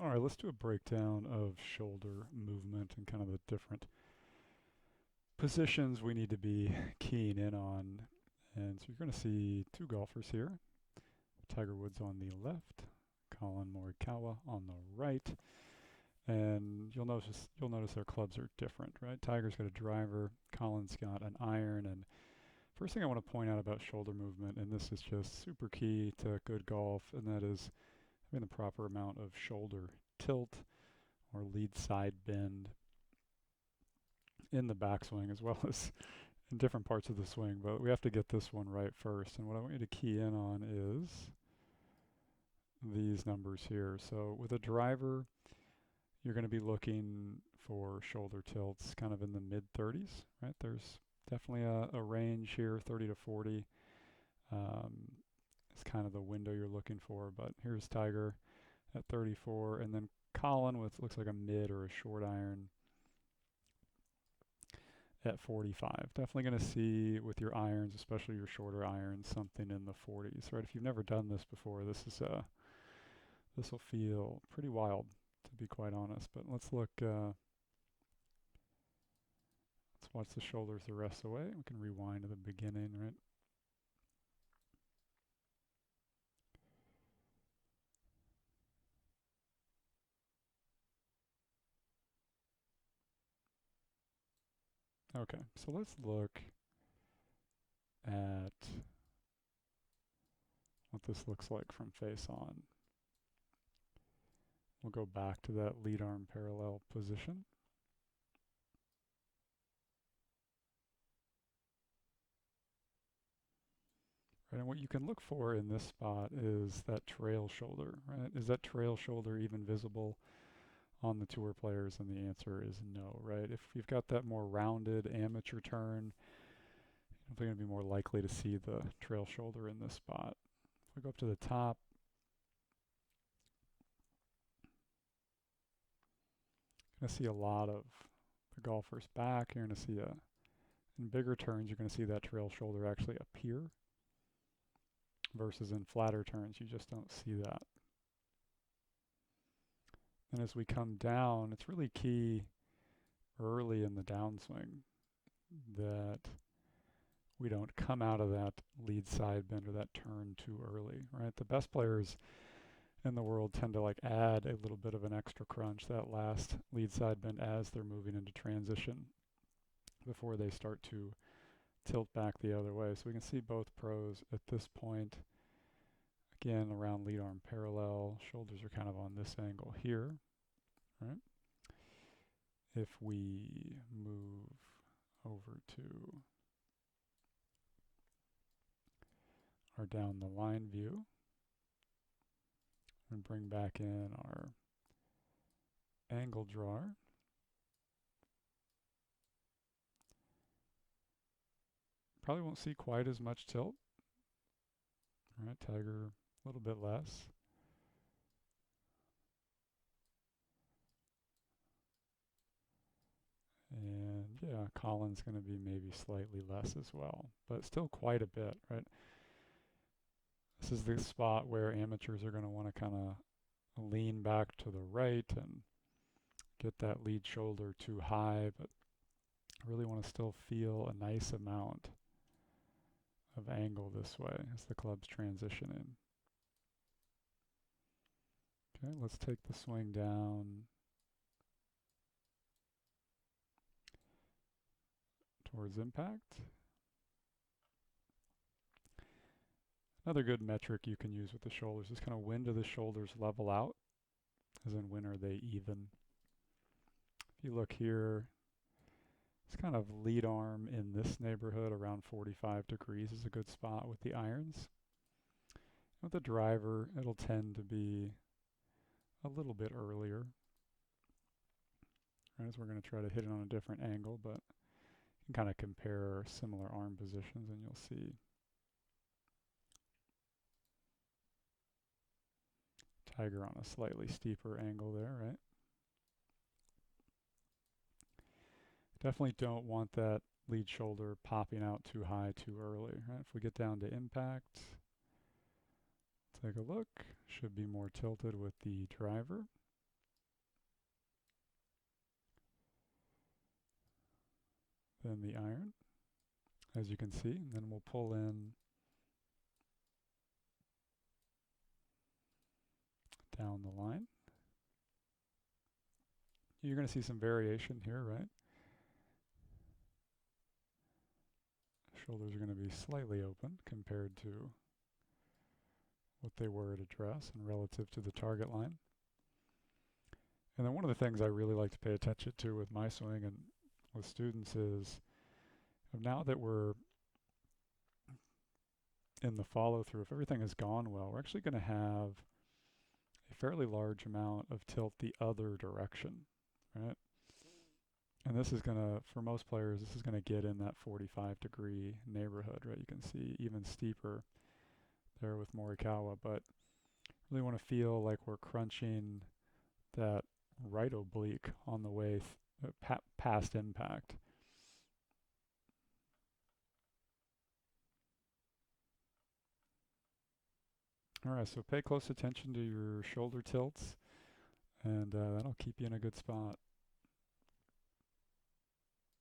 All right, let's do a breakdown of shoulder movement and kind of the different positions we need to be keying in on. And so you're going to see two golfers here. Tiger Woods on the left, Colin Morikawa on the right. And you'll notice their clubs are different, right? Tiger's got a driver, Colin's got an iron. And first thing I want to point out about shoulder movement, and this is just super key to good golf, and that is having the proper amount of shoulder tilt or lead side bend in the backswing as well as in different parts of the swing. But we have to get this one right first. And what I want you to key in on is these numbers here. So with a driver, you're going to be looking for shoulder tilts kind of in the mid 30s, right? There's definitely a range here, 30 to 40. It's kind of the window you're looking for. But here's Tiger at 34, and then Colin with looks like a mid or a short iron at 45. Definitely going to see with your irons, especially your shorter irons, something in the 40s, right? If you've never done this before, this will feel pretty wild, to be quite honest. But let's look. Let's watch the shoulders the rest of the way. We can rewind to the beginning, right? Okay, so let's look at what this looks like from face on. We'll go back to that lead arm parallel position. Right, and what you can look for in this spot is that trail shoulder, right? Is that trail shoulder even visible on the tour players? And the answer is no, right? If you've got that more rounded amateur turn, you're going to be more likely to see the trail shoulder in this spot. If we go up to the top, you're going to see a lot of the golfers back. You're going to see in bigger turns, you're going to see that trail shoulder actually appear versus in flatter turns, you just don't see that. And as we come down, it's really key early in the downswing that we don't come out of that lead side bend or that turn too early, right? The best players in the world tend to like add a little bit of an extra crunch, that last lead side bend as they're moving into transition before they start to tilt back the other way. So we can see both pros at this point. Again, around lead arm parallel, shoulders are kind of on this angle here, right? If we move over to our down the line view and bring back in our angle drawer, probably won't see quite as much tilt. All right, Tiger a little bit less. And yeah, Colin's going to be maybe slightly less as well, but still quite a bit, right? This is the spot where amateurs are going to want to kind of lean back to the right and get that lead shoulder too high, but I really want to still feel a nice amount of angle this way as the club's transitioning. Okay, let's take the swing down towards impact. Another good metric you can use with the shoulders is kind of when do the shoulders level out, as in when are they even. If you look here, it's kind of lead arm in this neighborhood around 45 degrees is a good spot with the irons. With the driver, it'll tend to be a little bit earlier. Right, as we're going to try to hit it on a different angle, but you can kind of compare similar arm positions and you'll see Tiger on a slightly steeper angle there, right? Definitely don't want that lead shoulder popping out too high too early, right? If we get down to impact, take a look. Should be more tilted with the driver. within the iron, as you can see, and then we'll pull in down the line. You're going to see some variation here, right? Shoulders are going to be slightly open compared to what they were at address and relative to the target line. And then one of the things I really like to pay attention to with my swing and with students is, now that we're in the follow-through, if everything has gone well, we're actually going to have a fairly large amount of tilt the other direction, right? And this is going to, for most players, this is going to get in that 45-degree neighborhood, right? You can see even steeper there with Morikawa, but really want to feel like we're crunching that right oblique on the way past impact. All right, so pay close attention to your shoulder tilts, and that'll keep you in a good spot.